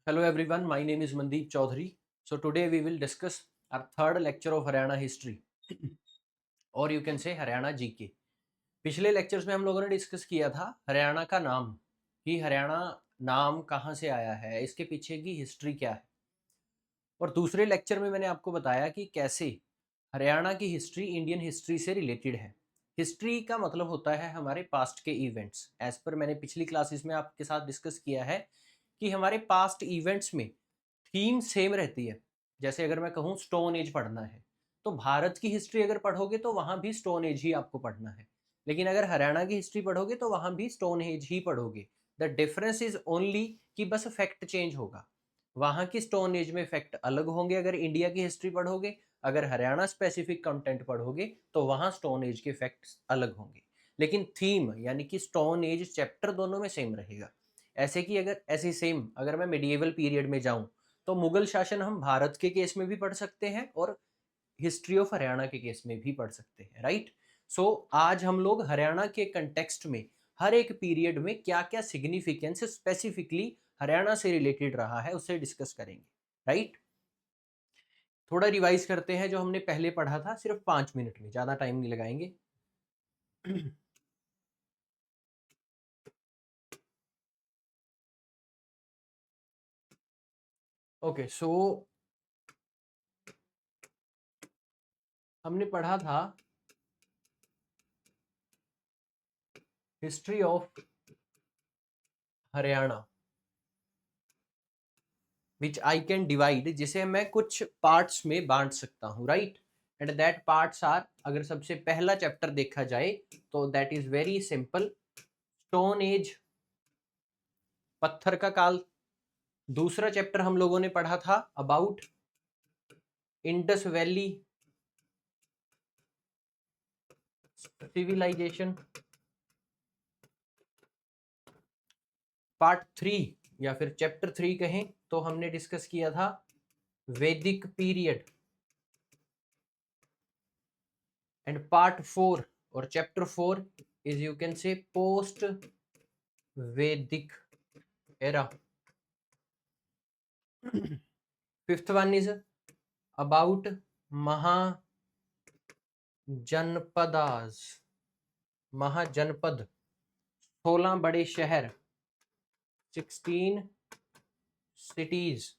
Hello everyone, my name is Mandeep Chaudhary. So today we will discuss our third lecture of Haryana history और you can say Haryana GK. पिछले lectures में हम लोगों ने discuss किया था हरियाणा का नाम, कि हरियाणा नाम कहाँ से आया है, इसके पीछे की हिस्ट्री क्या है। और दूसरे लेक्चर में मैंने आपको बताया कि कैसे हरियाणा की हिस्ट्री इंडियन हिस्ट्री से रिलेटेड है। हिस्ट्री का मतलब होता है हमारे पास्ट के इवेंट्स। एज पर मैंने पिछली क्लासेस में आपके साथ डिस्कस किया है कि हमारे पास्ट इवेंट्स में थीम सेम रहती है। जैसे अगर मैं कहूँ स्टोन एज पढ़ना है, तो भारत की हिस्ट्री अगर पढ़ोगे तो वहाँ भी स्टोन एज ही आपको पढ़ना है। लेकिन अगर हरियाणा की हिस्ट्री पढ़ोगे तो वहाँ भी स्टोन एज ही पढ़ोगे। द डिफरेंस इज ओनली कि बस फैक्ट चेंज होगा। वहाँ की स्टोन एज में फैक्ट अलग होंगे अगर इंडिया की हिस्ट्री पढ़ोगे, अगर हरियाणा स्पेसिफिक कंटेंट पढ़ोगे तो वहाँ स्टोन एज के फैक्ट्स अलग होंगे। लेकिन थीम यानी कि स्टोन एज चैप्टर दोनों में सेम रहेगा। ऐसे कि अगर ऐसे सेम अगर मैं मिडिएवल पीरियड में जाऊं तो मुगल शासन हम भारत के केस में भी पढ़ सकते हैं और हिस्ट्री ऑफ हरियाणा के केस में भी पढ़ सकते हैं, राइट। सो आज हम लोग हरियाणा के कंटेक्स्ट में हर एक पीरियड में क्या क्या सिग्निफिकेंस स्पेसिफिकली हरियाणा से रिलेटेड रहा है उसे डिस्कस करेंगे, राइट। थोड़ा रिवाइज करते हैं जो हमने पहले पढ़ा था, सिर्फ 5 मिनट में, ज्यादा टाइम नहीं लगाएंगे। ओके सो हमने पढ़ा था history of Haryana which I can divide, जिसे मैं कुछ पार्ट्स में बांट सकता हूँ, right. And that parts are, अगर सबसे पहला चैप्टर देखा जाए तो that is very simple, stone age, पत्थर का काल। दूसरा चैप्टर हम लोगों ने पढ़ा था about Indus valley civilization. Part 3 या फिर चैप्टर 3 कहें तो हमने डिस्कस किया था वैदिक पीरियड। एंड पार्ट 4 और chapter 4 is you can say post Vedic era. Fifth one is about Mahajanapadas, Mahajanapada, 16 बड़े शहर, 16 सिटीज,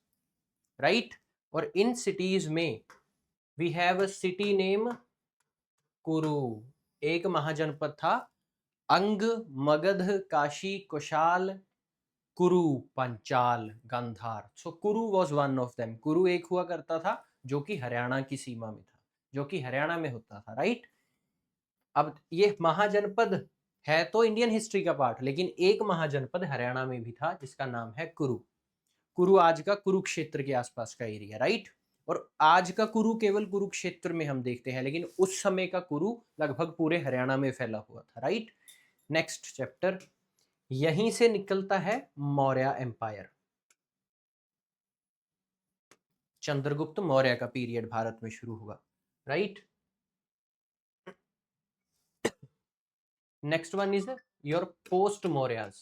राइट। और इन सिटीज में we have a city name Kuru. एक महाजनपद था, अंग, मगध, काशी, कुशाल, कुरु, पंचाल, गांधार। सो कुरु वॉज वन ऑफ देम। कुरु एक हुआ करता था जो कि हरियाणा की सीमा में था, जो कि हरियाणा में होता था, राइट। अब ये महाजनपद है तो इंडियन हिस्ट्री का पार्ट, लेकिन एक महाजनपद हरियाणा में भी था जिसका नाम है कुरु। कुरु आज का कुरुक्षेत्र के आसपास का एरिया, राइट। और आज का कुरु केवल कुरुक्षेत्र में हम देखते हैं, लेकिन उस समय का कुरु लगभग पूरे हरियाणा में फैला हुआ था, राइट। नेक्स्ट चैप्टर, यहीं से निकलता है मौर्य एम्पायर। चंद्रगुप्त मौर्य का पीरियड भारत में शुरू हुआ, right. Next one is your post Mauryas.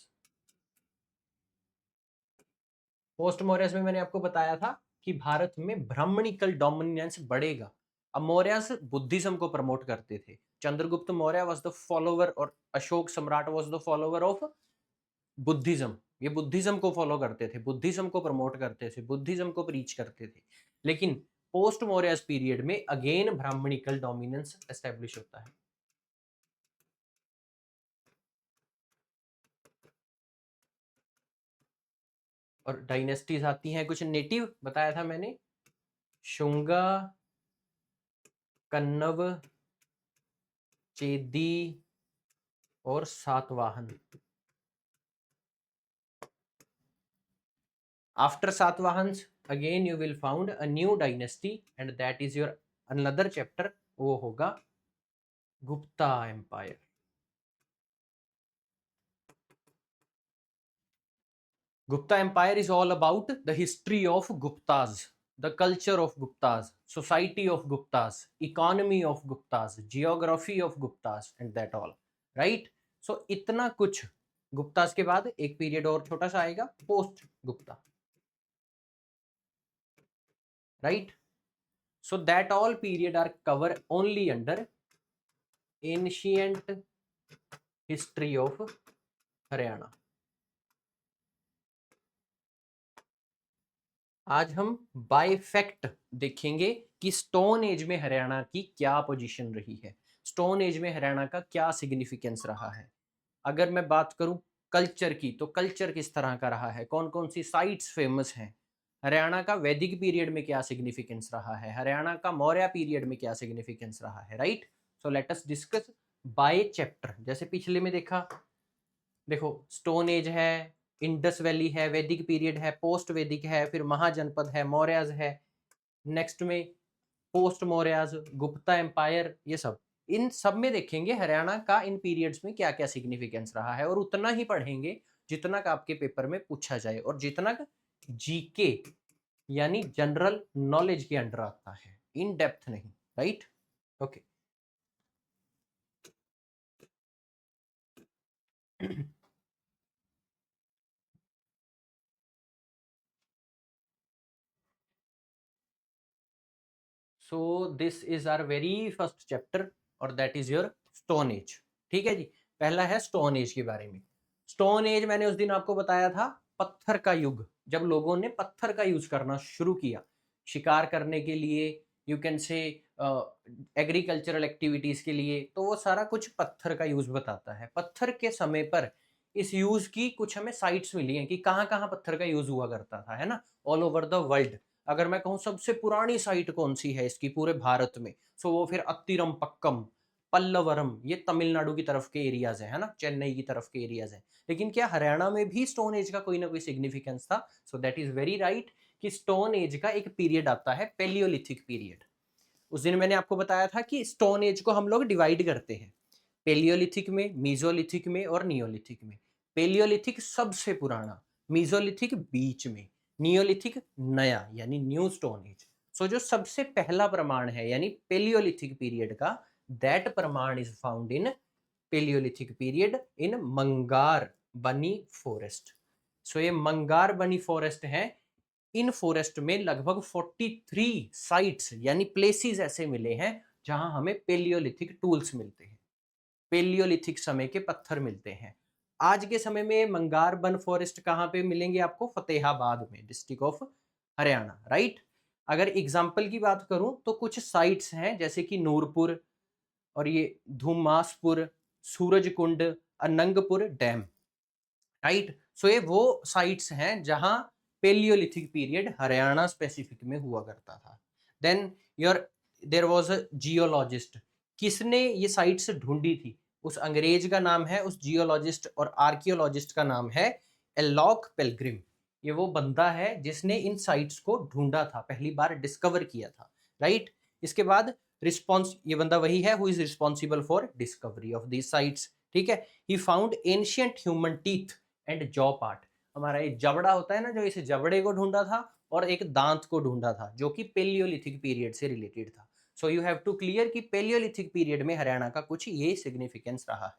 Post Mauryas में मैंने आपको बताया था कि भारत में ब्राह्मणिकल डोमिनेंस बढ़ेगा। अब मौर्यस बुद्धिज्म को प्रमोट करते थे। Chandragupta Maurya was the follower और अशोक सम्राट was the follower of Buddhism. ये बुद्धिज्म को फॉलो करते थे, बुद्धिज्म को प्रमोट करते थे, बुद्धिज्म को प्रीच करते थे। लेकिन पोस्ट मौर्यस पीरियड में अगेन ब्राह्मणिकल डोमिनेंस एस्टेब्लिश होता है। और डायनेस्टीज आती हैं कुछ नेटिव, बताया था मैंने, शुंगा, कन्नव, चेदी और Satavahana. After Satavahana again you will found a new dynasty and that is your another chapter, वो होगा Gupta empire. Gupta Empire is all about the history of Guptas, the culture of Guptas, society of Guptas, economy of Guptas, geography of Guptas, and that all. Right? So इतना कुछ Guptas के बाद एक period और छोटा सा आएगा, post Gupta. right? So that all period are cover only under ancient history of Haryana. आज हम बाय फैक्ट देखेंगे कि स्टोन एज में हरियाणा की क्या पोजीशन रही है, स्टोन एज में हरियाणा का क्या सिग्निफिकेंस रहा है. अगर मैं बात करूं कल्चर की, तो कल्चर किस तरह का रहा है, कौन कौन सी साइट्स फेमस हैं, हरियाणा का वैदिक पीरियड में क्या सिग्निफिकेंस रहा है, हरियाणा का मौर्य पीरियड में क्या सिग्निफिकेंस रहा है, right. So let us discuss by chapter. जैसे पिछले में देखा, देखो स्टोन एज है, इंडस वैली है, वैदिक पीरियड है, पोस्ट वैदिक है, फिर महाजनपद है, मौर्यज है, नेक्स्ट में पोस्ट मौर्यज, गुप्ता एम्पायर, ये सब. इन सब में देखेंगे हरियाणा का इन पीरियड्स में क्या क्या सिग्निफिकेंस रहा है, और उतना ही पढ़ेंगे जितना का आपके पेपर में पूछा जाए और जितना का जीके यानी जनरल नॉलेज के अंडर आता है, इन डेप्थ नहीं, right. Okay. So this is our very first chapter और that is your stone age. ठीक है जी. पहला है स्टोन एज के बारे में. स्टोन एज मैंने उस दिन आपको बताया था पत्थर का युग, जब लोगों ने पत्थर का यूज करना शुरू किया शिकार करने के लिए, यू कैन से एग्रीकल्चरल एक्टिविटीज के लिए, तो वो सारा कुछ पत्थर का यूज बताता है. पत्थर के समय पर इस यूज की कुछ हमें साइट्स मिली हैं कि कहाँ कहाँ पत्थर का यूज हुआ करता था, है ना, ऑल ओवर द वर्ल्ड. अगर मैं कहूँ सबसे पुरानी साइट कौन सी है इसकी पूरे भारत में, सो वो फिर अत्तिरम पक्कम, पल्लवरम, ये तमिलनाडु की तरफ के एरियाज है ना, चेन्नई की तरफ के एरियाज हैं. लेकिन क्या हरियाणा में भी स्टोन एज का कोई ना कोई सिग्निफिकेंस था? So that is very right कि स्टोन एज का एक पीरियड आता है पेलियोलिथिक पीरियड. उस दिन मैंने आपको बताया था कि स्टोन एज को हम लोग डिवाइड करते हैं पेलियोलिथिक में, मीजोलिथिक में और नियोलिथिक में. पेलियोलिथिक सबसे पुराना, मीजोलिथिक बीच में, नियोलिथिक नया यानी न्यू स्टोन एज. सो जो सबसे पहला प्रमाण है यानी पेलियोलिथिक पीरियड का, दैट प्रमाण is found in paleolithic period in Mangar Bani forest. सो ये मंगार बनी फॉरेस्ट है. इन फॉरेस्ट में लगभग 43 साइट्स यानी प्लेसेस ऐसे मिले हैं जहां हमें पेलियोलिथिक टूल्स मिलते हैं, पेलियोलिथिक समय के पत्थर मिलते हैं. आज के समय में मंगार बन फॉरेस्ट कहाँ पे मिलेंगे आपको? फतेहाबाद में, डिस्ट्रिक्ट ऑफ हरियाणा, राइट. अगर एग्जाम्पल की बात करूं तो कुछ साइट्स हैं जैसे कि नूरपुर और ये धुमासपुर, Surajkund, Anangpur dam, right. So ये वो साइट्स हैं जहां पेलियोलिथिक पीरियड हरियाणा स्पेसिफिक में हुआ करता था. Then your there was a geologist. किसने ये साइट्स ढूंढी थी? उस अंग्रेज का नाम है, उस जियोलॉजिस्ट और आर्कियोलॉजिस्ट का नाम है एलॉक पिलग्रिम. ये वो बंदा है जिसने इन साइट्स को ढूंढा था, पहली बार डिस्कवर किया था, राइट. इसके बाद रिस्पॉन्स, ये बंदा वही है who is responsible for discovery of these sites. ठीक है. He found ancient human teeth and jaw part. हमारा ये जबड़ा होता है ना, जो इस जबड़े को ढूंढा था और एक दांत को ढूंढा था जो कि पेलियोलिथिक पीरियड से रिलेटेड था. So you have to clear कि पेलियोलिथिक पीरियड में हरियाणा का कुछ ये सिग्निफिकेंस रहा है,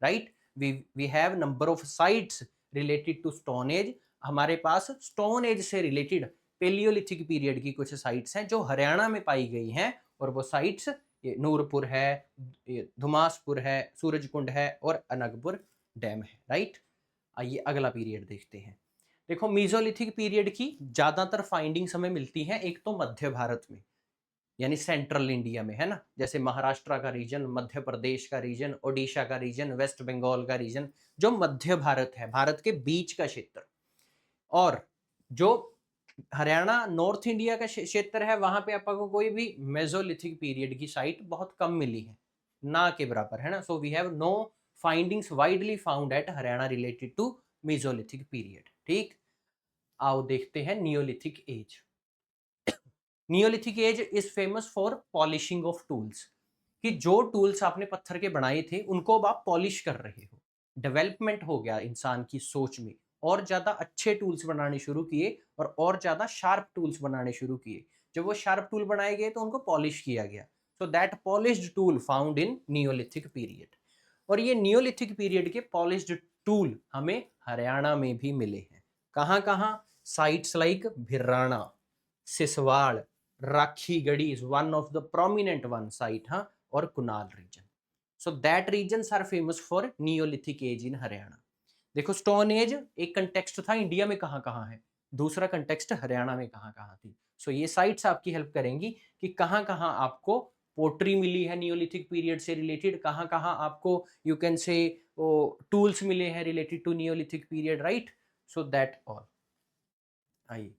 right. We have number of sites related to stone age. हमारे पास स्टोन एज से रिलेटेड पेलियोलिथिक पीरियड की कुछ साइट्स हैं जो हरियाणा में पाई गई हैं, और वो साइट्स ये नूरपुर है, धुमासपुर है, सूरजकुंड है और अनंगपुर डैम है, राइट. आइए अगला पीरियड देखते हैं. देखो मीजोलिथिक पीरियड की ज्यादातर फाइंडिंग्स हमें मिलती हैं एक तो मध्य भारत में यानी सेंट्रल इंडिया में, है ना, जैसे महाराष्ट्र का रीजन, मध्य प्रदेश का रीजन, ओडिशा का रीजन, वेस्ट बंगाल का रीजन, जो मध्य भारत है, भारत के बीच का क्षेत्र. और जो हरियाणा नॉर्थ इंडिया का क्षेत्र है, वहां पे आपको कोई भी मेजोलिथिक पीरियड की साइट बहुत कम मिली है, ना के बराबर, है ना. So we have no findings widely found at Haryana related to mesolithic period. ठीक. आओ देखते हैं neolithic age. Neolithic age is famous for polishing of tools, कि जो टूल्स आपने पत्थर के बनाए थे उनको अब आप पॉलिश कर रहे हो. डेवलपमेंट हो गया इंसान की सोच में, और ज्यादा अच्छे टूल्स बनाने शुरू किए और ज्यादा शार्प टूल्स बनाने शुरू किए. जब वो शार्प टूल बनाए गए तो उनको पॉलिश किया गया. So that polished tool found in neolithic period. और ये नियोलिथिक पीरियड के पॉलिश्ड टूल हमें हरियाणा में भी मिले हैं. कहाँ कहाँ? Sites like Bhirana, Siswal, Rakhigarhi is one of the prominent one site, हाँ, और Kunal region. So that regions are famous for neolithic age in Haryana. देखो स्टोन एज एक कंटेक्स्ट था इंडिया में कहाँ कहाँ है, दूसरा कंटेक्स्ट हरियाणा में कहाँ कहाँ थी. सो ये साइट्स आपकी हेल्प करेंगी कि कहाँ कहाँ आपको पोट्री मिली है नियोलिथिक पीरियड से रिलेटेड, कहाँ कहाँ आपको यू कैन से टूल्स मिले हैं related to neolithic period, right. So that all. आइए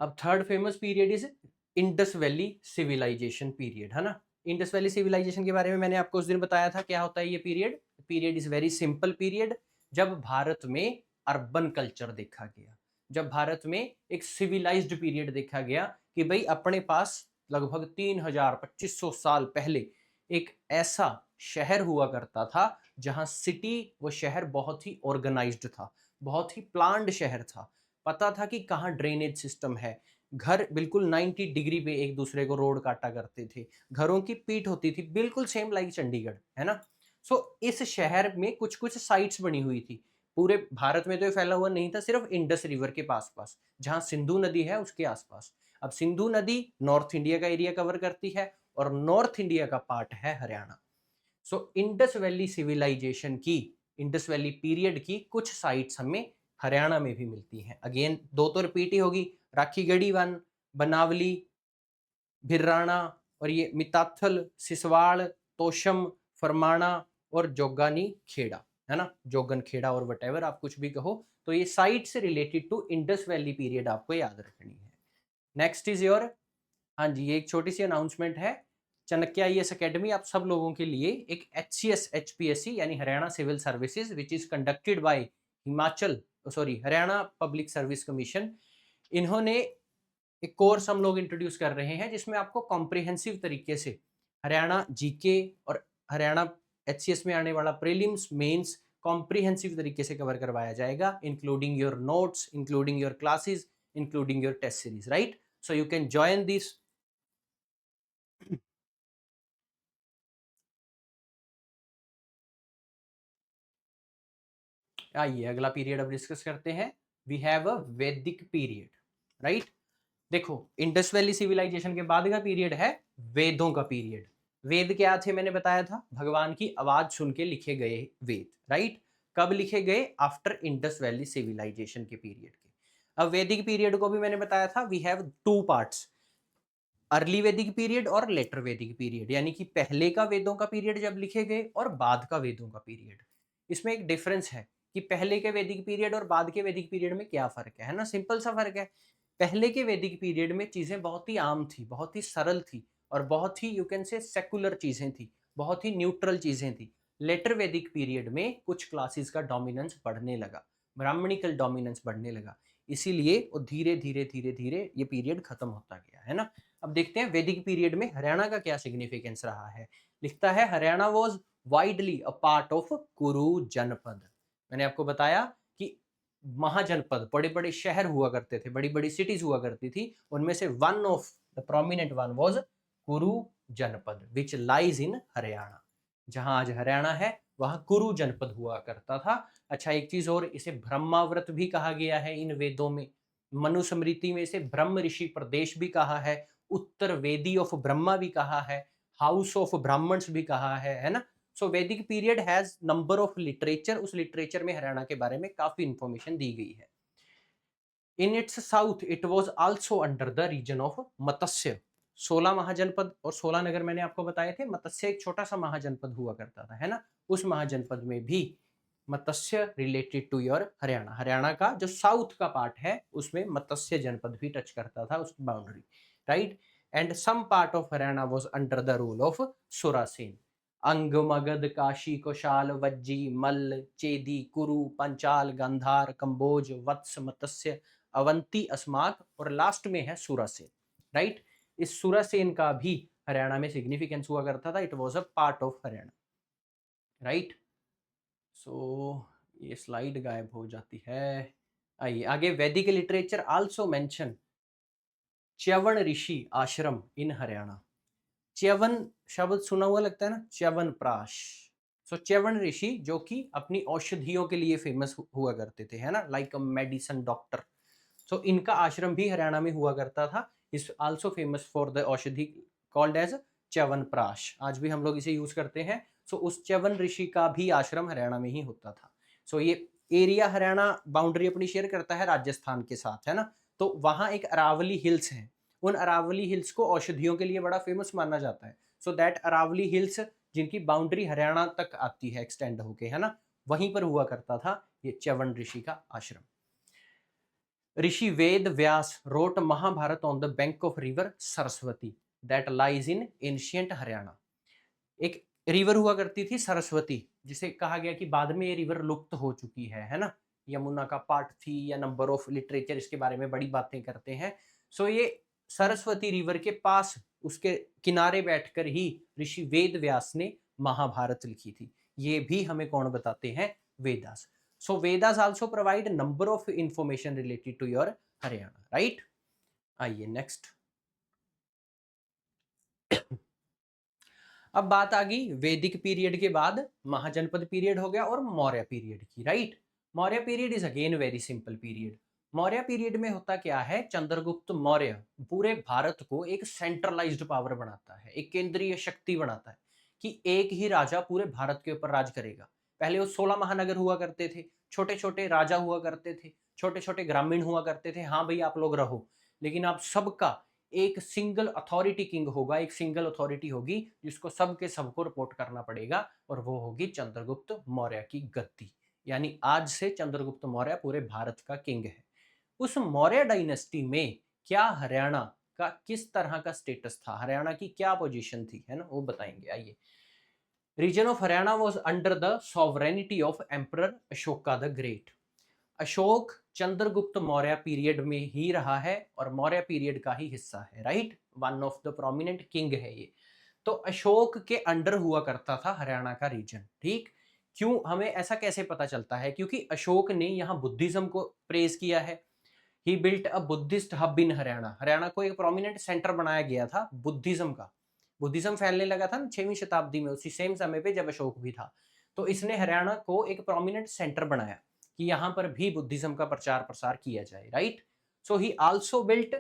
अब third famous period is Indus valley civilization period, है ना. इंडस वैली सिविलाइजेशन के बारे में मैंने आपको उस दिन बताया था क्या होता है ये period. Period is very simple period जब भारत में अर्बन कल्चर देखा गया, जब भारत में एक सिविलाइज्ड पीरियड देखा गया कि भाई अपने पास लगभग 3,000-2,500 साल पहले एक ऐसा शहर हुआ करता था जहां सिटी वो शहर बहुत ही ऑर्गेनाइज्ड था, बहुत ही प्लान्ड शहर था. पता था कि कहाँ ड्रेनेज सिस्टम है, घर बिल्कुल 90 डिग्री पे एक दूसरे को रोड काटा करते थे, घरों की पीठ होती थी बिल्कुल सेम लाइक चंडीगढ़, है ना. सो इस शहर में कुछ कुछ साइट्स बनी हुई थी. पूरे भारत में तो ये फैला हुआ नहीं था, सिर्फ इंडस रिवर के पास पास जहाँ सिंधु नदी है उसके आसपास. अब सिंधु नदी नॉर्थ इंडिया का एरिया कवर करती है और नॉर्थ इंडिया का पार्ट है Haryana. So Indus valley civilisation की, इंडस वैली पीरियड की कुछ साइट्स हमें हरियाणा में भी मिलती हैं. अगेन दो तो रिपीट ही होगी, राखीगढ़ी वन, बनावली, भिराना, और ये मिताथल, सिसवाड़, तोशम, फरमाना और जोगानी खेड़ा, है ना, जोगन खेड़ा और वटेवर आप कुछ भी कहो. तो ये साइट से related to Indus valley period आपको याद रखनी है. नेक्स्ट इज योर, हाँ जी, ये एक छोटी सी अनाउंसमेंट है. चाणक्य आईएएस अकेडमी आप सब लोगों के लिए एक HCS HPSC यानी Haryana civil services which is conducted by Himachal, sorry, Haryana public service commission, इन्होंने एक कोर्स हम लोग इंट्रोड्यूस कर रहे हैं जिसमें आपको कॉम्प्रिहेंसिव तरीके से हरियाणा जीके और हरियाणा HCS में आने वाला प्रीलिम्स मेंस कॉम्प्रिहेंसिव तरीके से कवर करवाया जाएगा, including your notes, including your classes, including your test series, right. So you can join this. आइए अगला पीरियड अब डिस्कस करते हैं. वी हैव अ वैदिक पीरियड, राइट. देखो इंडस वैली सिविलाइजेशन के बाद का पीरियड है वेदों का पीरियड. वेद क्या थे मैंने बताया था, भगवान की आवाज सुन के लिखे गए वेद, राइट. कब लिखे गए, आफ्टर इंडस वैली सिविलाइजेशन के पीरियड के. अब वैदिक पीरियड को भी मैंने बताया था we have two parts, early Vedic period और लेटर वैदिक पीरियड, यानी कि पहले का वेदों का पीरियड जब लिखे गए और बाद का वेदों का पीरियड. इसमें एक डिफरेंस है कि पहले के वैदिक पीरियड और बाद के वैदिक पीरियड में क्या फर्क है ना, सिंपल सा फर्क है. पहले के वैदिक पीरियड में चीजें बहुत ही आम थी, बहुत ही सरल थी और बहुत ही यू कैन से सेकुलर चीजें थी, बहुत ही न्यूट्रल चीजें थी. लेटर वैदिक पीरियड में कुछ क्लासेस का डोमिनेंस बढ़ने लगा, ब्राह्मणिकल डोमिनेंस बढ़ने लगा, इसीलिए वो धीरे धीरे धीरे धीरे ये पीरियड खत्म होता गया, है ना. अब देखते हैं वैदिक पीरियड में हरियाणा का क्या सिग्निफिकेंस रहा है. लिखता है Haryana was widely a part of कुरु जनपद. मैंने आपको बताया कि महाजनपद बड़े बड़े शहर हुआ करते थे, बड़ी बड़ी सिटीज हुआ करती थी, उनमें से one of the prominent one was कुरु जनपद विच लाइज इन हरियाणा. जहां आज हरियाणा है वहां कुरु जनपद हुआ करता था. अच्छा एक चीज और, इसे ब्रह्माव्रत भी कहा गया है इन वेदों में. मनुस्मृति में इसे ब्रह्म ऋषि प्रदेश भी कहा है, उत्तर वेदी ऑफ ब्रह्मा भी कहा है, हाउस ऑफ ब्राह्मण्स भी कहा है ना. सो वैदिक period has number of literature, उस लिटरेचर में हरियाणा के बारे में काफी इंफॉर्मेशन दी गई है. In its south it was also under the region of Matsya. 16 Mahajanapada और 16 नगर मैंने आपको बताए थे, मत्स्य एक छोटा सा महाजनपद हुआ करता था, है ना. उस महाजनपद में भी Matsya related to your Haryana, Haryana का जो साउथ का पार्ट है उसमें मत्स्य जनपद भी टच करता था उसकी boundary, right. And some part of Haryana was under the rule of Surasen. Anga Magadha Kashi Kaushal Vajji मल्ल चेदी कुरु पंचाल गांधार कंबोज वत्स मत्स्य अवंती अस्माक और लास्ट में है सुरासेन, राइट. इस सुरासेन का भी हरियाणा में सिग्निफिकेंस हुआ करता था, it was a part of Haryana, right. So ये स्लाइड गायब हो जाती है. आइए आगे, Vedic literature also mention Chyavan Rishi ashram in Haryana. Chyavan शब्द सुना हुआ लगता है ना, च्यवन प्राश. सो च्यवन ऋषि जो कि अपनी औषधियों के लिए फेमस हुआ करते थे, है ना, लाइक अ मेडिसन डॉक्टर. सो इनका आश्रम भी हरियाणा में हुआ करता था. Is also famous for the औषधि कॉल्ड एज च्यवनप्राश। आज भी हम लोग इसे यूज करते हैं। सो उस च्यवन ऋषि का भी आश्रम हरियाणा में ही होता था। सो ये एरिया हरियाणा बाउंड्री अपनी शेयर करता है राजस्थान के साथ, है ना। तो वहां एक अरावली हिल्स है, उन अरावली हिल्स को औषधियों के लिए बड़ा फेमस माना जाता है। सो दैट अरावली हिल्स जिनकी बाउंड्री हरियाणा तक आती है एक्सटेंड होके, है ना, वहीं पर हुआ करता था ये च्यवन ऋषि का आश्रम। Rishi Ved Vyas wrote Mahabharata on the bank of river Saraswati that lies in ancient Haryana. एक रिवर हुआ करती थी सरस्वती, जिसे कहा गया कि बाद में ये रिवर लुप्त हो चुकी है ना। यमुना का पार्ट थी या नंबर ऑफ लिटरेचर इसके बारे में बड़ी बातें करते हैं। सो ये सरस्वती रिवर के पास उसके किनारे बैठकर ही ऋषि वेद व्यास ने महाभारत लिखी थी। ये भी हमें कौन बताते हैं? Vedas. So Vedas also provide number of information related to your Haryana, right. आइए नेक्स्ट। अब बात आ गई वैदिक पीरियड के बाद महाजनपद पीरियड हो गया और मौर्य पीरियड की, right. Maurya period is again very simple period. Maurya period में होता क्या है, चंद्रगुप्त मौर्य पूरे भारत को एक सेंट्रलाइज्ड पावर बनाता है, एक केंद्रीय शक्ति बनाता है कि एक ही राजा पूरे भारत के ऊपर राज करेगा। पहले वो 16 महानगर हुआ करते थे, छोटे छोटे राजा हुआ करते थे, छोटे छोटे ग्रामीण हुआ करते थे। हाँ भाई आप लोग रहो, लेकिन आप सबका एक सिंगल अथॉरिटी किंग होगा, एक सिंगल अथॉरिटी होगी जिसको सबके सबको रिपोर्ट करना पड़ेगा, और वो होगी चंद्रगुप्त मौर्य की गद्दी। यानी आज से चंद्रगुप्त मौर्य पूरे भारत का किंग है। उस मौर्य डायनेस्टी में क्या हरियाणा का किस तरह का स्टेटस था, हरियाणा की क्या पोजीशन थी, है ना, वो बताएंगे। आइए। Region of Haryana was under the sovereignty of emperor Ashoka the great. Ashok Chandragupta Maurya period में ही रहा है और मौर्य पीरियड का ही हिस्सा है, right. One of the prominent king है ये। तो अशोक के अंडर हुआ करता था हरियाणा का रीजन, ठीक। क्यों, हमें ऐसा कैसे पता चलता है? क्योंकि अशोक ने यहाँ बुद्धिज्म को प्रेज किया है। He built a Buddhist hub in Haryana. Haryana को एक प्रोमिनेंट सेंटर बनाया गया था बुद्धिज्म का। बुद्धिज्म फैलने लगा था ना 6वीं शताब्दी में, उसी सेम समय पे जब अशोक भी था। तो इसने हरियाणा को एक प्रोमिनेंट सेंटर बनाया कि यहाँ पर भी बुद्धिज्म का प्रचार प्रसार किया जाए, right. So he also built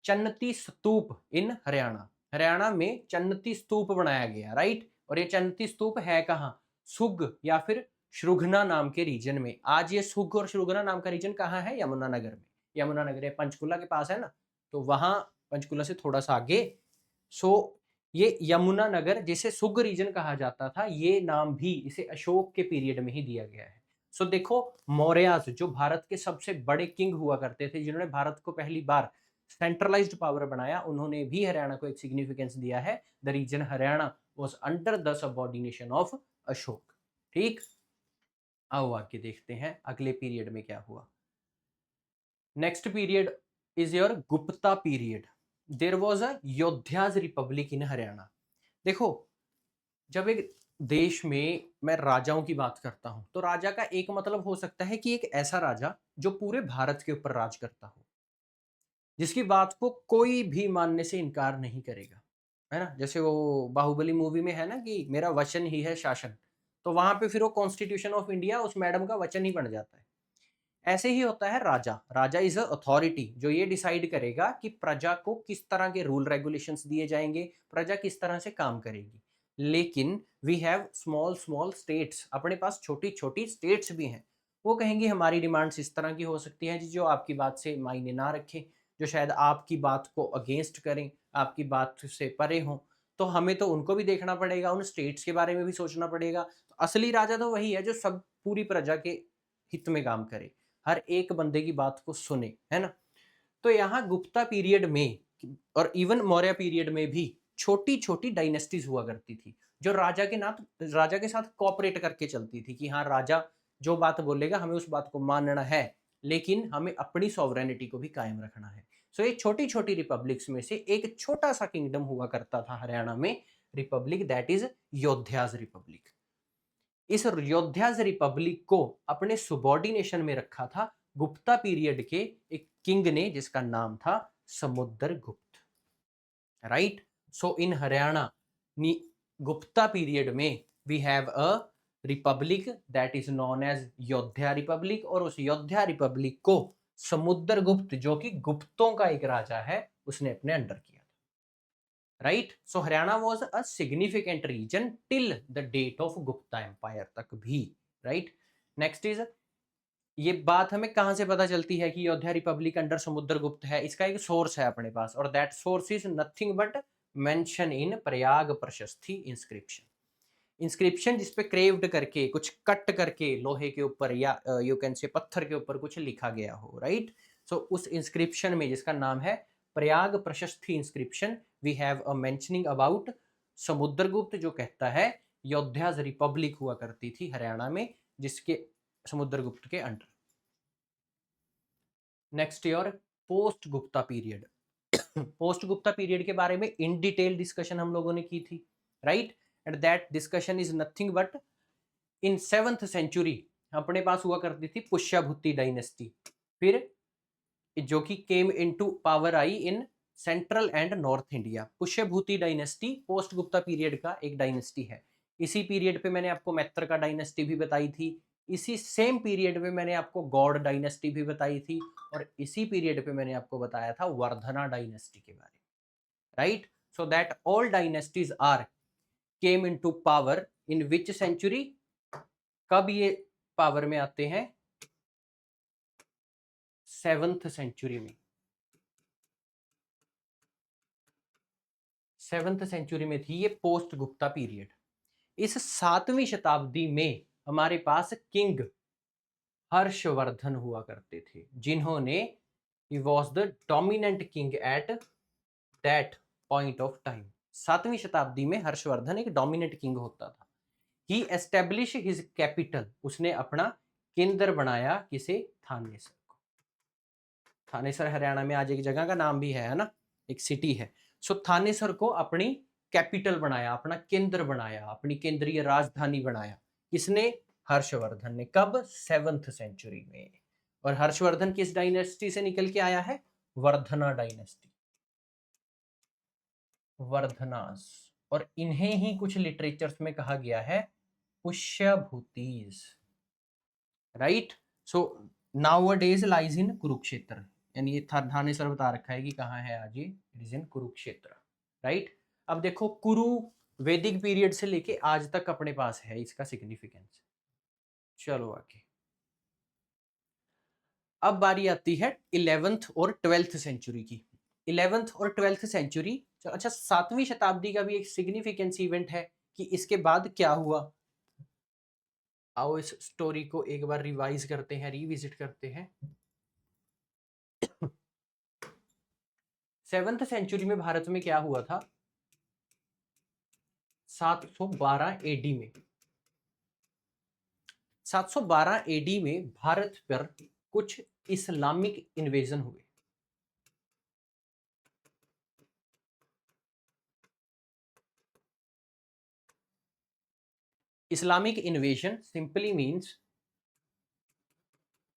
Chaneti stupa in Haryana. Haryana में चन्नती स्तूप बनाया गया, राइट। और ये चन्नती स्तूप है कहाँ? सुग या फिर श्रुघ्ना नाम के रीजन में। आज ये सुग और श्रुघ्ना नाम का रीजन कहाँ है? यमुनानगर में। यमुनानगर पंचकुला के पास है ना, तो वहां पंचकुला से थोड़ा सा आगे। सो ये यमुनानगर, जिसे सुग रीजन कहा जाता था, ये नाम भी इसे अशोक के पीरियड में ही दिया गया है। सो देखो, मौर्यास जो भारत के सबसे बड़े किंग हुआ करते थे, जिन्होंने भारत को पहली बार सेंट्रलाइज्ड पावर बनाया, उन्होंने भी हरियाणा को एक सिग्निफिकेंस दिया है। The region Haryana was under the subordination of Ashok, ठीक। आओ आगे देखते हैं अगले पीरियड में क्या हुआ। Next period is your Gupta period. There was a Yaudheyas republic in Haryana. देखो, जब एक देश में मैं राजाओं की बात करता हूं, तो राजा का एक मतलब हो सकता है कि एक ऐसा राजा जो पूरे भारत के ऊपर राज करता हो, जिसकी बात को कोई भी मानने से इनकार नहीं करेगा, है ना। जैसे वो बाहुबली मूवी में है ना कि मेरा वचन ही है शासन, तो वहां पे फिर वो कॉन्स्टिट्यूशन ऑफ इंडिया उस मैडम का वचन ही बन जाता है। ऐसे ही होता है राजा। राजा इज अ अथॉरिटी जो ये डिसाइड करेगा कि प्रजा को किस तरह के रूल रेगुलेशंस दिए जाएंगे, प्रजा किस तरह से काम करेगी। लेकिन we have small small states, अपने पास छोटी छोटी स्टेट्स भी हैं। वो कहेंगे हमारी डिमांड्स इस तरह की हो सकती है जो आपकी बात से मायने ना रखें, जो शायद आपकी बात को अगेंस्ट करें, आपकी बात से परे हों। तो हमें तो उनको भी देखना पड़ेगा, उन स्टेट्स के बारे में भी सोचना पड़ेगा। तो असली राजा तो वही है जो सब पूरी प्रजा के हित में काम करे, हर एक बंदे की बात को सुने, है ना। तो यहाँ गुप्ता पीरियड में और इवन मौर्य पीरियड में भी छोटी छोटी डायनेस्टीज हुआ करती थी, जो राजा के साथ कोऑपरेट करके चलती थी कि हाँ राजा जो बात बोलेगा हमें उस बात को मानना है, लेकिन हमें अपनी सॉवरेनिटी को भी कायम रखना है। सो ये छोटी छोटी रिपब्लिक्स में से एक छोटा सा किंगडम हुआ करता था हरियाणा में, रिपब्लिक, दैट इज योद्धाज रिपब्लिक। इस योद्धाज रिपब्लिक को अपने सुबॉर्डिनेशन में रखा था गुप्ता पीरियड के एक किंग ने, जिसका नाम था Samudragupta, right. So in Haryana Gupta period में we have a republic that is known as Yoddha republic, और उस योद्धा रिपब्लिक को समुद्रगुप्त, जो कि गुप्तों का एक राजा है, उसने अपने अंडर किया था, right. So Haryana was a significant region till the date of Gupta empire तक भी, राइट। नेक्स्ट इज, ये बात हमें कहां से पता चलती है कि अयोध्या रिपब्लिक अंडर समुद्रगुप्त है? इसका एक सोर्स है अपने पास, और that source is nothing but mention in Prayag Prashasti inscription. Inscription जिसपे क्रेव्ड करके, कुछ कट करके लोहे के ऊपर या यू कैन से पत्थर के ऊपर कुछ लिखा गया हो, राइट। सो उस इंस्क्रिप्शन में, जिसका नाम है Prayag Prashasti inscription, we have a mentioning about Samudragupta, जो कहता है अयोध्या रिपब्लिक हुआ करती थी हरियाणा में, जिसके समुद्रगुप्त के under. Next year post Gupta period. Post Gupta period के बारे में इन डिटेल डिस्कशन हम लोगों ने की थी, right. And that discussion is nothing but in 7th century अपने पास हुआ करती थी पुष्यभूति डायनेस्टी, फिर जो कि केम into power I in central and north India. Pushyabhuti dynasty post Gupta period का एक डायनेस्टी है। इसी पीरियड पे मैंने आपको मैत्र का डायनेस्टी भी बताई थी, इसी सेम पीरियड पे मैंने आपको गौड़ डायनेस्टी भी बताई थी, और इसी पीरियड पे मैंने आपको बताया था वर्धना डायनेस्टी के बारे में, right. So that all dynasties are came into power in which century? कब ये पावर में आते हैं? 7th सेंचुरी में। 7th सेंचुरी में थी ये पोस्ट गुप्ता पीरियड। इस 7वीं शताब्दी में हमारे पास किंग हर्षवर्धन हुआ करते थे, जिन्होंने he was the dominant king at that point of time। 7वीं शताब्दी में हर्षवर्धन एक डोमिनेंट किंग होता था। ही एस्टेब्लिश हिज कैपिटल, उसने अपना केंद्र बनाया किसे? थानेसर को। थानेसर हरियाणा में आज एक जगह का नाम भी है ना, एक सिटी है। सो थानेसर को अपनी कैपिटल बनाया, अपना केंद्र बनाया, अपनी केंद्रीय राजधानी बनाया। किसने? हर्षवर्धन ने। कब? 7th सेंचुरी में। और हर्षवर्धन किस डायनेस्टी से निकल के आया है? वर्धना डायनेस्टी, वर्धनास। और इन्हें ही कुछ लिटरेचर्स में कहा गया है Pushyabhutis, right. So nowadays lies in Kurukshetra, यानी ये थानेसर बता रखा है कि कहाँ है आज ये, it is in Kurukshetra, right. अब देखो, कुरु वैदिक पीरियड से लेके आज तक अपने पास है इसका सिग्निफिकेंस। चलो आगे। अब बारी आती है 11th और 12th सेंचुरी की। 11th और 12th सेंचुरी, अच्छा 7वीं शताब्दी का भी एक सिग्निफिकेंस इवेंट है कि इसके बाद क्या हुआ। आओ इस स्टोरी को एक बार रिवाइज करते हैं, रिविजिट करते हैं। 7th सेंचुरी में भारत में क्या हुआ था? 712 एडी में, 712 एडी में भारत पर कुछ इस्लामिक इन्वेजन हुए। Islamic invasion simply means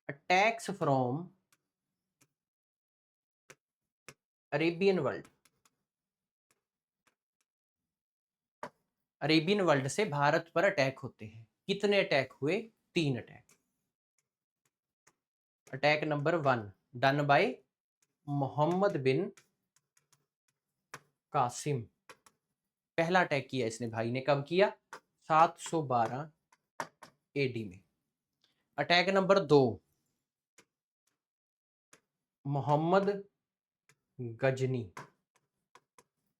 attacks from Arabian world. Arabian world से भारत पर अटैक होते हैं। कितने अटैक हुए? 3 attack. Attack number 1 done by Muhammad bin Qasim. पहला अटैक किया इसने भाई ने, कब किया? 712 एडी में। अटैक नंबर 2 मोहम्मद गजनी,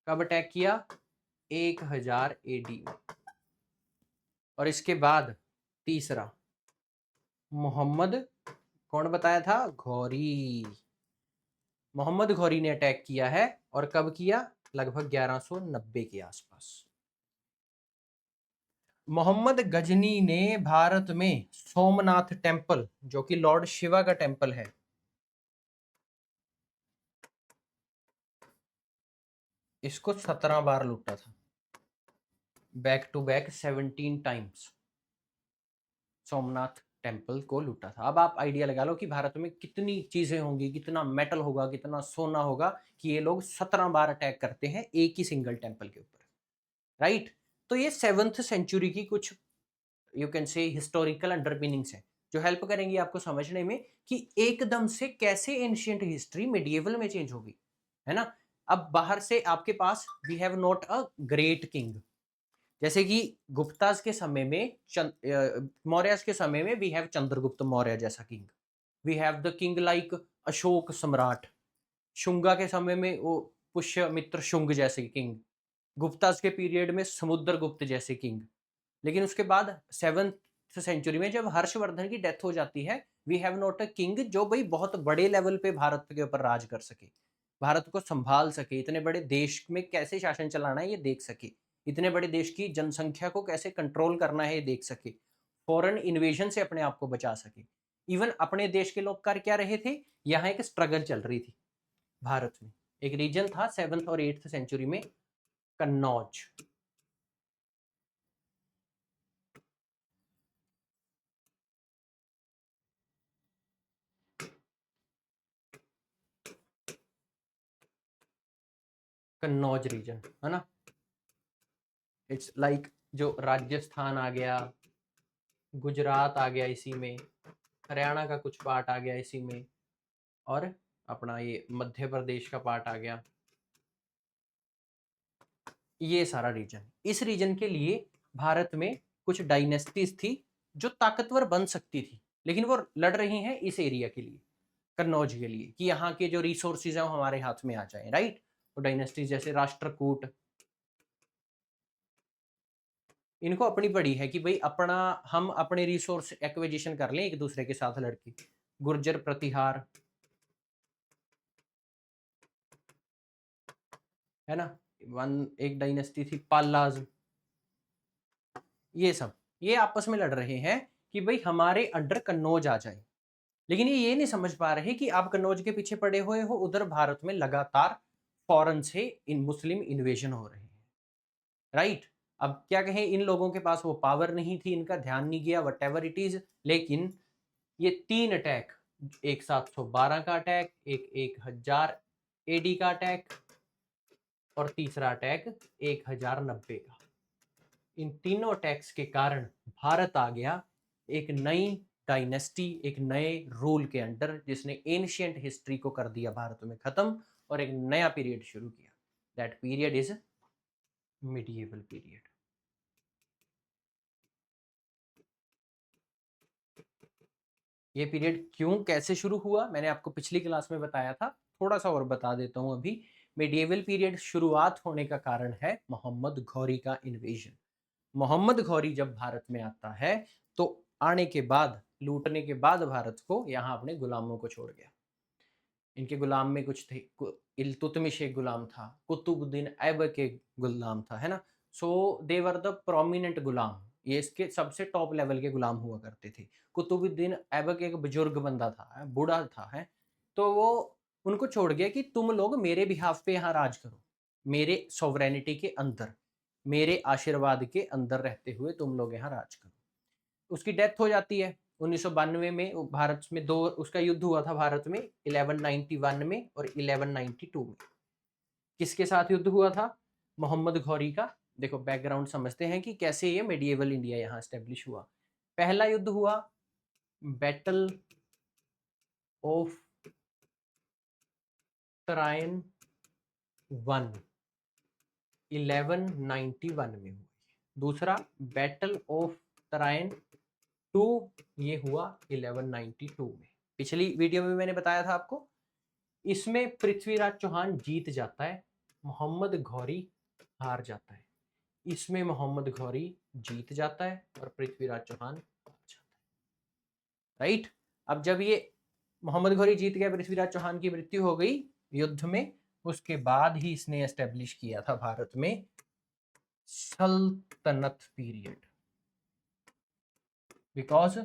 कब अटैक किया? 1000 एडी में। और इसके बाद तीसरा मोहम्मद, कौन बताया था? घौरी। मोहम्मद घौरी ने अटैक किया है, और कब किया? लगभग 1190 के आसपास। मोहम्मद गजनी ने भारत में सोमनाथ टेम्पल, जो कि लॉर्ड शिवा का टेम्पल है, इसको 17 बार लूटा था, back to back 17 times Somnath temple को लूटा था। अब आप आइडिया लगा लो कि भारत में कितनी चीजें होंगी, कितना मेटल होगा, कितना सोना होगा कि ये लोग 17 बार अटैक करते हैं एक ही सिंगल टेम्पल के ऊपर, राइट। तो ये 7th सेंचुरी की कुछ यू कैन से हिस्टोरिकल अंडरपिनिंग्स है, जो हेल्प करेंगी आपको समझने में कि एकदम से कैसे एंशिएंट हिस्ट्री मिडिएवल में चेंज होगी। है ना। अब बाहर से आपके पास we have not a great king, जैसे कि गुप्तास के समय में, मौर्यस के समय में वी हैव चंद्रगुप्त मौर्य जैसा king, we have the king like Ashok Samrat, Shunga के समय में वो पुष्यमित्र शुंग जैसे किंग, गुप्तास के पीरियड में समुद्रगुप्त जैसे किंग। लेकिन उसके बाद 7th सेंचुरी में जब हर्षवर्धन की डेथ हो जाती है, we have not a king जो भाई बहुत बड़े लेवल पे भारत के ऊपर राज कर सके, भारत को संभाल सके, इतने बड़े देश में कैसे शासन चलाना है ये देख सके, इतने बड़े देश की जनसंख्या को कैसे कंट्रोल करना है ये देख सके, फॉरेन इन्वेजन से अपने आप को बचा सके। इवन अपने देश के लोग कर क्या रहे थे, यहाँ एक स्ट्रगल चल रही थी भारत में। एक रीजन था 7th और 8th सेंचुरी में, कन्नौज। कन्नौज रीजन है ना, इट्स लाइक जो राजस्थान आ गया, गुजरात आ गया इसी में, हरियाणा का कुछ पार्ट आ गया इसी में, और अपना ये मध्य प्रदेश का पार्ट आ गया, ये सारा रीजन। इस रीजन के लिए भारत में कुछ डायनेस्टीज थी जो ताकतवर बन सकती थी, लेकिन वो लड़ रही हैं इस एरिया के लिए, कन्नौज के लिए, कि यहाँ के जो रिसोर्सेज हैं वो हमारे हाथ में आ जाएं, राइट। तो डायनेस्टीज जैसे राष्ट्रकूट, इनको अपनी पड़ी है कि भाई अपना, हम अपने रिसोर्स एक्विजिशन कर लें एक दूसरे के साथ लड़के। गुर्जर प्रतिहार, है ना, एक डायनेस्टी थी पालाज, ये सब ये आपस में लड़ रहे हैं कि भाई हमारे अंडर कन्नौज आ जाए। लेकिन ये नहीं समझ पा रहे कि आप कन्नौज के पीछे पड़े हुए हो, उधर भारत में लगातार फॉरेन से इन मुस्लिम इन्वेजन हो रहे हैं, राइट। अब क्या कहें, इन लोगों के पास वो पावर नहीं थी, इनका ध्यान नहीं गया, वट एवर इट इज। लेकिन ये 3 अटैक, एक 712 का अटैक, एक 1000 एडी का अटैक, और तीसरा अटैक 1090 का, इन तीनों अटैक्स के कारण भारत आ गया एक नई डायनेस्टी, एक नए रूल के अंडर, जिसने एंशिएंट हिस्ट्री को कर दिया भारत में खत्म और एक नया पीरियड शुरू किया। That period is medieval period. ये पीरियड क्यों कैसे शुरू हुआ मैंने आपको पिछली क्लास में बताया था, थोड़ा सा और बता देता हूं अभी। मिडिएवल पीरियड शुरुआत होने का कारण है मोहम्मद घौरी का इन्वेजन। मोहम्मद घौरी जब भारत में आता है तो आने के बाद, लूटने के बाद भारत को, यहाँ अपने गुलामों को छोड़ गया। इनके गुलाम में कुछ थे, इल्तुतमिश एक गुलाम था, कुतुबुद्दीन ऐबक एक गुलाम था, है ना। सो दे वर द प्रोमिनेंट गुलाम, ये इसके सबसे टॉप लेवल के गुलाम हुआ करते थे। कुतुबुद्दीन ऐबक एक बुजुर्ग बंदा था, बूढ़ा था, है। तो वो उनको छोड़ गया कि तुम लोग मेरे बिहाफ पे यहाँ राज करो, मेरे सॉवरेनिटी के अंदर, मेरे आशीर्वाद के अंदर रहते हुए तुम लोग यहाँ राज करो। उसकी डेथ हो जाती है 1992 में। भारत में दो उसका युद्ध हुआ था भारत में, 1191 में और 1192 में। किसके साथ युद्ध हुआ था? मोहम्मद घौरी का। देखो बैकग्राउंड समझते हैं कि कैसे ये मेडिएवल इंडिया यहाँ स्टेब्लिश हुआ। पहला युद्ध हुआ बैटल ऑफ तराइन 1, 1191 में हुआ। दूसरा बैटल ऑफ तराइन 2, ये हुआ 1192 में। पिछली वीडियो में मैंने बताया था आपको, इसमें पृथ्वीराज चौहान जीत जाता है, मोहम्मद घौरी हार जाता है। इसमें मोहम्मद घौरी जीत जाता है और पृथ्वीराज चौहान हार जाता है, राइट। अब जब ये मोहम्मद घौरी जीत गया, पृथ्वीराज चौहान की मृत्यु हो गई युद्ध में, उसके बाद ही इसने एस्टेब्लिश किया था भारत में सल्तनत period, because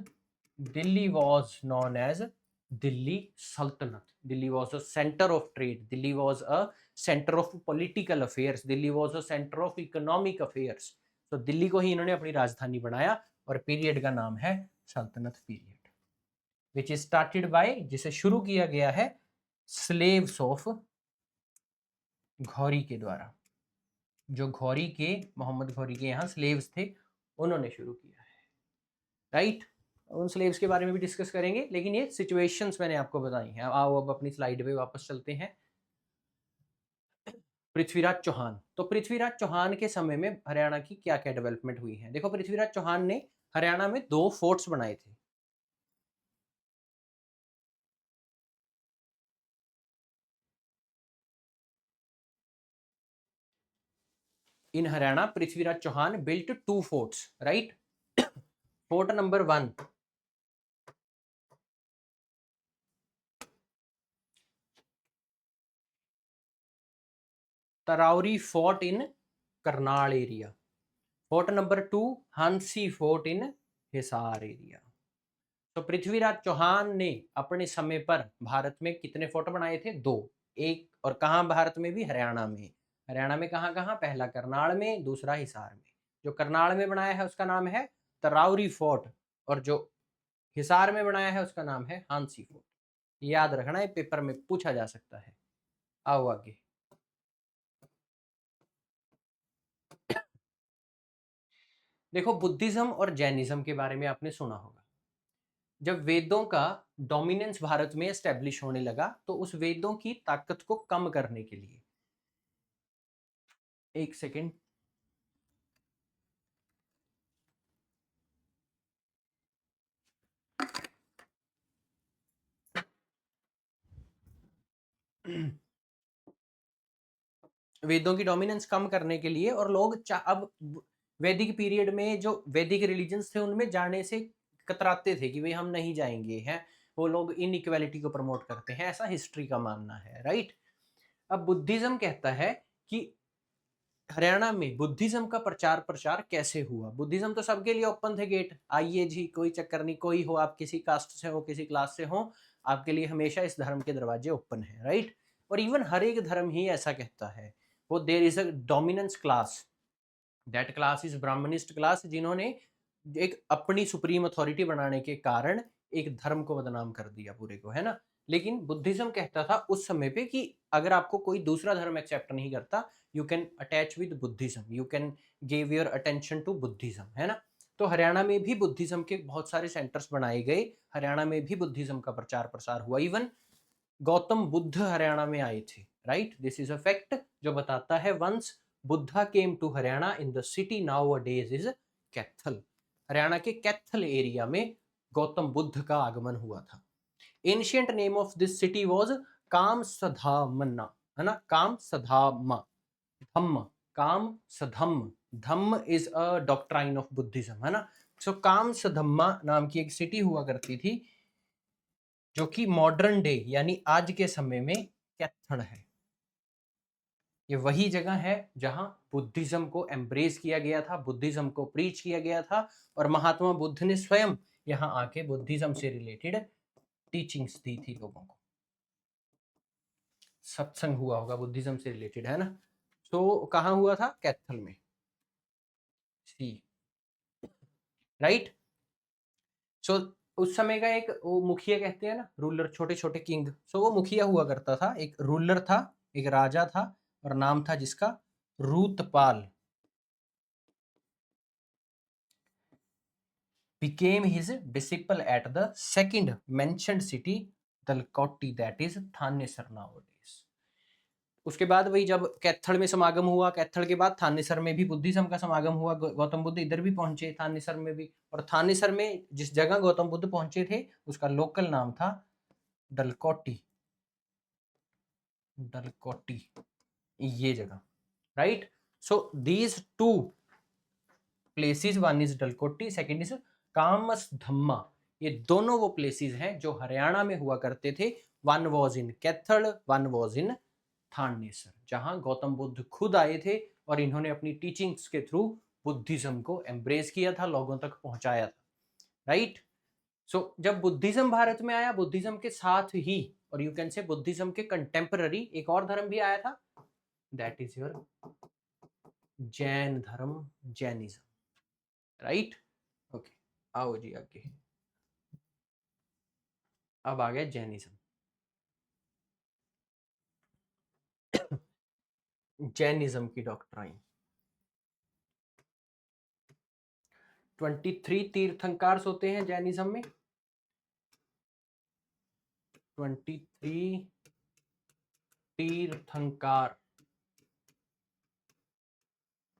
Delhi was known as Delhi Sultanate. Delhi was a center of trade. Delhi was a center of political affairs. Delhi was a center of economic affairs. तो दिल्ली को ही इन्होंने अपनी राजधानी बनाया और पीरियड का नाम है सल्तनत period, which is started by, जिसे शुरू किया गया है स्लेव्स ऑफ घौरी के द्वारा। जो घौरी के, मोहम्मद घौरी के यहाँ स्लेव्स थे, उन्होंने शुरू किया है, राइट। उन स्लेव्स के बारे में भी डिस्कस करेंगे, लेकिन ये सिचुएशंस मैंने आपको बताई हैं। आओ अब अपनी स्लाइड पे वापस चलते हैं। पृथ्वीराज चौहान। तो पृथ्वीराज चौहान के समय में हरियाणा की क्या क्या डेवलपमेंट हुई है? देखो, पृथ्वीराज चौहान ने हरियाणा में 2 फोर्ट्स बनाए थे। In Haryana Prithviraj Chauhan built 2 forts, right? Fort number 1, Taraori fort in Karnal area. Fort number 2, Hansi fort in Hisar area. तो पृथ्वीराज चौहान ने अपने समय पर भारत में कितने फोर्ट बनाए थे? 2। एक, और कहाँ भारत में भी? हरियाणा में। हरियाणा में कहाँ कहाँ? पहला करनाल में, दूसरा हिसार में। जो करनाल में बनाया है उसका नाम है तरावरी फोर्ट, और जो हिसार में बनाया है उसका नाम है हांसी फोर्ट। याद रखना, है पेपर में पूछा जा सकता है। आओ आगे। देखो, बुद्धिज्म और जैनिज्म के बारे में आपने सुना होगा। जब वेदों का डोमिनेंस भारत में एस्टेब्लिश होने लगा, तो उस वेदों की ताकत को कम करने के लिए, एक सेकेंड, वेदों की डोमिनेंस कम करने के लिए, और लोग अब वैदिक पीरियड में जो वैदिक रिलीजन्स थे उनमें जाने से कतराते थे कि भाई हम नहीं जाएंगे हैं, वो लोग इनइक्वालिटी को प्रमोट करते हैं, ऐसा हिस्ट्री का मानना है, राइट? अब बुद्धिज्म कहता है कि हरियाणा में बुद्धिज्म का प्रचार प्रसार कैसे हुआ। बुद्धिज्म तो सबके लिए ओपन थे गेट, आइए जी, कोई चक्कर नहीं, कोई हो, आप किसी कास्ट से हो, किसी क्लास से हो, आपके लिए हमेशा इस धर्म के दरवाजे ओपन है, राइट? और इवन हर एक धर्म ही ऐसा कहता है। वो there is a dominance class, that class is Brahmanist class, जिन्होंने एक अपनी सुप्रीम अथॉरिटी बनाने के कारण एक धर्म को बदनाम कर दिया पूरे को, है ना? लेकिन बुद्धिज्म कहता था उस समय पे कि अगर आपको कोई दूसरा धर्म एक्सेप्ट नहीं करता, you can attach with Buddhism, you can give your attention to Buddhism, है ना? तो हरियाणा में भी बुद्धिज्म के बहुत सारे सेंटर्स बनाए गए, हरियाणा में भी बुद्धिज्म का प्रचार प्रसार हुआ। इवन गौतम बुद्ध हरियाणा में आए थे, right? This is a fact जो बताता है once Buddha came to Haryana in the city nowadays is Kaithal. Haryana के कैथल एरिया में गौतम बुद्ध का आगमन हुआ था। Ancient name of this city was Kam Sadhamana, है ना? Kam Sadhama, Dhamma, Kam Sadhamma, Dhamma is a doctrine of Buddhism, है ना? सो काम सधम्मा नाम की एक सिटी हुआ करती थी, जो कि मॉडर्न डे यानी आज के समय में कैथल है। ये वही जगह है जहां बुद्धिज्म को एम्ब्रेस किया गया था, बुद्धिज्म को प्रीच किया गया था, और महात्मा बुद्ध ने स्वयं यहां आके बुद्धिज्म से रिलेटेड टीचिंग्स दी थी लोगों को। सत्संग हुआ होगा बुद्धिज्म से रिलेटेड, है ना? तो कहाँ हुआ था? कैथल में, सी, राइट? सो उस समय का एक वो मुखिया कहते हैं ना, रूलर, छोटे छोटे किंग, सो वो मुखिया हुआ करता था, एक रूलर था, एक राजा था, और नाम था जिसका रूतपाल। became his disciple at the second mentioned city Dalkoti, that is Thanesar nowadays। उसके बाद वही जब कैथल में समागम हुआ, कैथल के बाद थानेसर में भी बुद्धिज्म का समागम हुआ, गौतम बुद्ध इधर भी पहुंचे थानेसर में भी, और थानेसर में जिस जगह गौतम बुद्ध पहुंचे थे उसका लोकल नाम था डलकोटी, डलकोटी, ये जगह, right? So these two places, one is Dalkoti, second is Kamas Dhamma, ये दोनों वो प्लेसेस हैं जो हरियाणा में हुआ करते थे। One was in Kaithal, one was in Thanesar, जहां गौतम बुद्ध खुद आए थे और इन्होंने अपनी टीचिंग्स के थ्रू बुद्धिज्म को एम्ब्रेस किया था, लोगों तक पहुंचाया था, राइट? सो जब बुद्धिज्म भारत में आया, बुद्धिज्म के साथ ही, और यू कैन से बुद्धिज्म के कंटेम्पररी एक और धर्म भी आया था, दैट इज योर जैन धर्म, जैनिज्म, राइट? ओके, आओ जी आगे। अब आ गया जैनिज्म। जैनिज्म की डॉक्ट्राइन, 23 तीर्थंकार होते हैं जैनिज्म में, 23 तीर्थंकार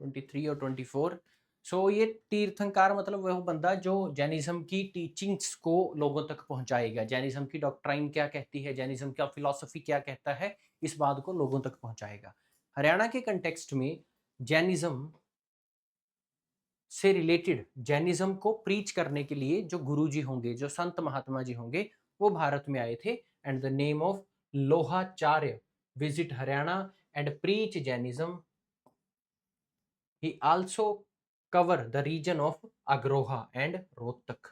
23 और 24। सो ये तीर्थंकार मतलब वह बंदा जो जैनिज्म की टीचिंग्स को लोगों तक पहुंचाएगा, जैनिज्म की डॉक्ट्राइन क्या कहती है, जैनिज्म का फिलॉसफी क्या कहता है, इस बात को लोगों तक पहुंचाएगा। हरियाणा के कंटेक्स्ट में जैनिज्म से रिलेटेड, जैनिज्म को प्रीच करने के लिए जो गुरुजी होंगे, जो संत महात्मा जी होंगे, वो भारत में आए थे। And the name of Lohacharya visit Haryana and preach Jainism. He also cover the region of Agroha and Rohtak.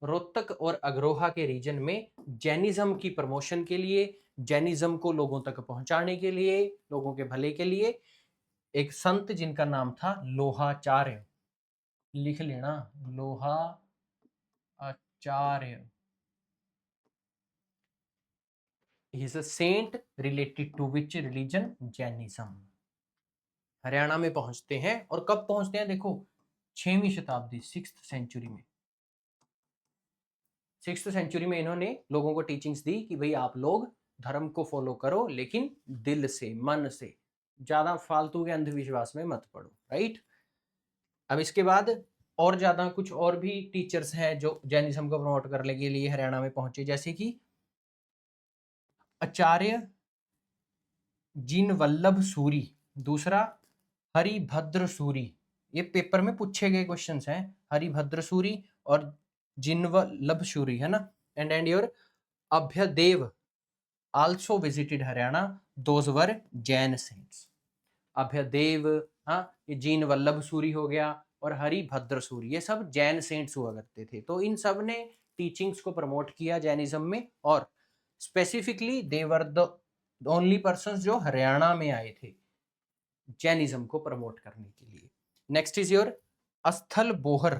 Rohtak और अग्रोहा के रीजन में जैनिज्म की प्रमोशन के लिए, जैनिज्म को लोगों तक पहुंचाने के लिए, लोगों के भले के लिए एक संत जिनका नाम था लोहाचार्य, लिख लेना, Lohacharya. He is a saint related to which religion? Jainism। Haryana में पहुंचते हैं, और कब पहुंचते हैं देखो, 6वीं शताब्दी, 6th सेंचुरी में। 6th सेंचुरी में इन्होंने लोगों को टीचिंग्स दी कि भाई आप लोग धर्म को फॉलो करो, लेकिन दिल से, मन से, ज्यादा फालतू के अंधविश्वास में मत पड़ो, राइट। अब इसके बाद और ज्यादा कुछ और भी टीचर्स हैं जो जैनिज्म को प्रमोट करने के लिए हरियाणा में पहुंचे, जैसे कि आचार्य जिनवल्लभ सूरी, दूसरा हरिभद्र सूरी। ये पेपर में पूछे गए क्वेश्चंस हैं, हरिभद्र सूरी और जिनवल्लभ सूरी, है ना। And your Abhaydev also visited Haryana, those were Jain saints. Abhaydev, हाँ, ये जिनवल्लभ सूरी हो गया, और हरिभद्र सूरी, ये सब जैन सेंट्स हुआ करते थे। तो इन सब ने टीचिंग्स को प्रमोट किया जैनिज्म में, और specifically they were the only persons जो हरियाणा में आए थे जैनिज्म को प्रमोट करने के लिए। नेक्स्ट इज योर अस्थल बोहर,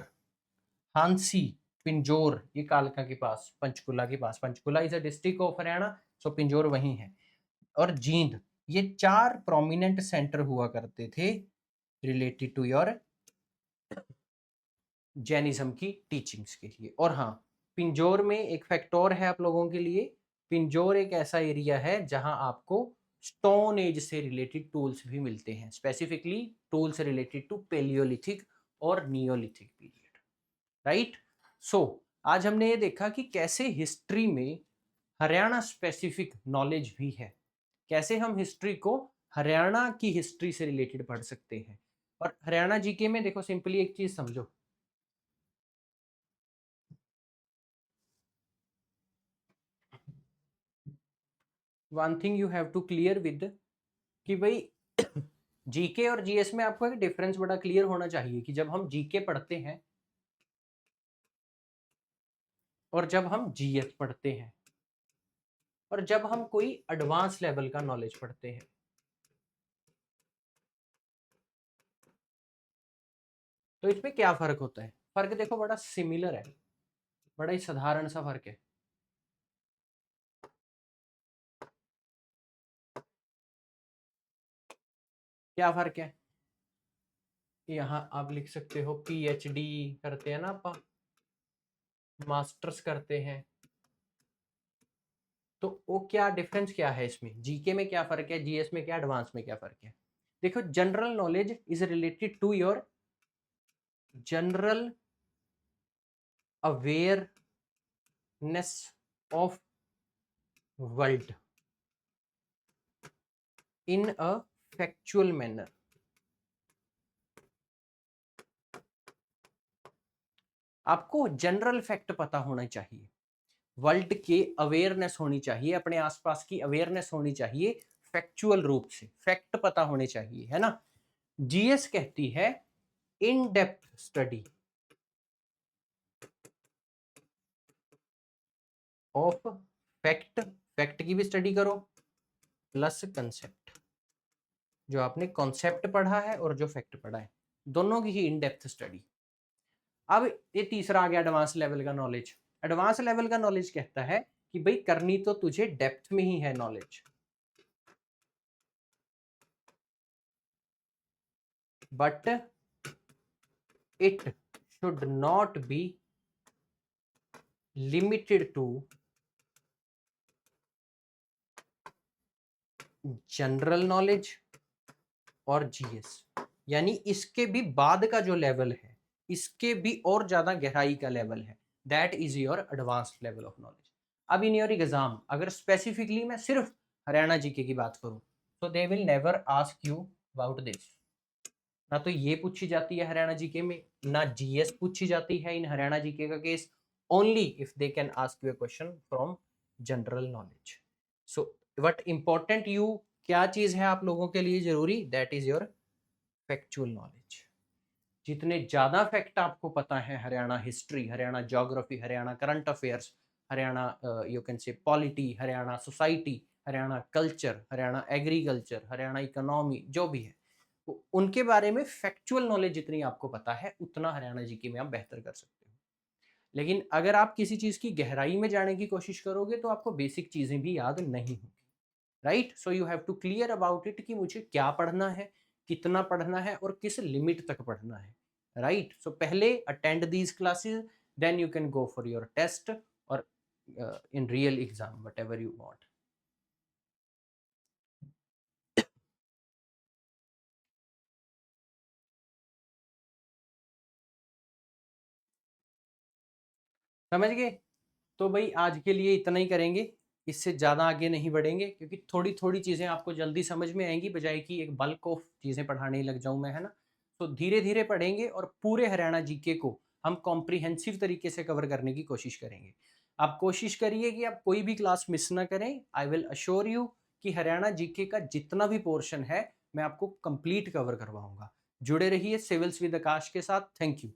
हांसी, पिंजोर, ये कालका के पास, पंचकुला के पास, Panchkula is a district of Haryana, सो पिंजोर वहीं है, और जींद, ये 4 प्रोमिनेंट सेंटर हुआ करते थे रिलेटेड टू योर जैनिज्म की टीचिंग्स के लिए। और हाँ, पिंजोर में एक फैक्ट और है आप लोगों के लिए, पिंजोर एक ऐसा एरिया है जहां आपको स्टोन एज से रिलेटेड टूल्स भी मिलते हैं, specifically tools related to paleolithic और नियोलिथिक पीरियड, राइट। सो आज हमने ये देखा कि कैसे हिस्ट्री में हरियाणा स्पेसिफिक नॉलेज भी है, कैसे हम हिस्ट्री को हरियाणा की हिस्ट्री से रिलेटेड पढ़ सकते हैं। और हरियाणा जीके में देखो, सिंपली एक चीज समझो, one thing you have to clear with, कि भाई जीके और जीएस में आपको एक डिफरेंस बड़ा क्लियर होना चाहिए, कि जब हम जीके पढ़ते हैं और जब हम जीएस पढ़ते हैं, और जब हम कोई एडवांस लेवल का नॉलेज पढ़ते हैं, तो इसमें क्या फर्क होता है। फर्क देखो बड़ा सिमिलर है, बड़ा ही साधारण सा फर्क है। क्या फर्क है, यहाँ आप लिख सकते हो पीएचडी करते हैं ना, आप मास्टर्स करते हैं, तो वो क्या डिफरेंस क्या है इसमें, जीके में क्या फर्क है, जीएस में क्या, एडवांस में क्या फर्क है। देखो, general knowledge is related to your general awareness of world in a factual manner. आपको जनरल फैक्ट पता होना चाहिए, वर्ल्ड के अवेयरनेस होनी चाहिए, अपने आसपास की अवेयरनेस होनी चाहिए, फैक्चुअल रूप से फैक्ट पता होने चाहिए, है ना। जीएस कहती है in depth study of fact, fact की भी स्टडी करो प्लस कंसेप्ट, जो आपने कॉन्सेप्ट पढ़ा है और जो फैक्ट पढ़ा है, दोनों की ही इन डेप्थ स्टडी। अब ये तीसरा आ गया एडवांस लेवल का नॉलेज। एडवांस लेवल का नॉलेज कहता है कि भाई करनी तो तुझे डेप्थ में ही है knowledge, but it should not be limited to general knowledge और जीएस। यानी इसके भी बाद का जो लेवल है, इसके भी और ज्यादा गहराई का लेवल है, that is your advanced level of knowledge. अब इन योर एग्जाम अगर स्पेसिफिकली मैं सिर्फ हरियाणा जीके की बात करूं, तो they will never ask you about this. ना तो ये पूछी जाती है हरियाणा जीके में, ना जीएस पूछी जाती है इन हरियाणा जीके का case, only if they can ask you a question from general knowledge. So what important you, क्या चीज है आप लोगों के लिए जरूरी, that is your factual knowledge. जितने ज्यादा फैक्ट आपको पता है, Haryana history, Haryana geography, Haryana current affairs, Haryana you can से polity, Haryana society, Haryana culture, Haryana agriculture, Haryana economy, जो भी है, तो उनके बारे में फैक्चुअल नॉलेज जितनी आपको पता है, उतना हरियाणा जीके में आप बेहतर कर सकते हो। लेकिन अगर आप किसी चीज की गहराई में जाने की कोशिश करोगे, तो आपको बेसिक चीजें भी याद नहीं होगी, right. So you have to clear about it कि मुझे क्या पढ़ना है, कितना पढ़ना है और किस लिमिट तक पढ़ना है, राइट। सो पहले attend these classes, then you can go for your test और in real exam, whatever you want. समझ गए? तो भाई आज के लिए इतना ही करेंगे, इससे ज़्यादा आगे नहीं बढ़ेंगे, क्योंकि थोड़ी थोड़ी चीज़ें आपको जल्दी समझ में आएंगी, बजाय कि एक बल्क ऑफ चीज़ें पढ़ाने लग जाऊं मैं, है ना। तो धीरे धीरे पढ़ेंगे और पूरे हरियाणा जीके को हम कॉम्प्रिहेंसिव तरीके से कवर करने की कोशिश करेंगे। आप कोशिश करिए कि आप कोई भी क्लास मिस ना करें। आई विल अश्योर यू कि हरियाणा जीके का जितना भी पोर्शन है, मैं आपको कंप्लीट कवर करवाऊंगा। जुड़े रहिए सिविल्स विद आकाश के साथ। Thank you.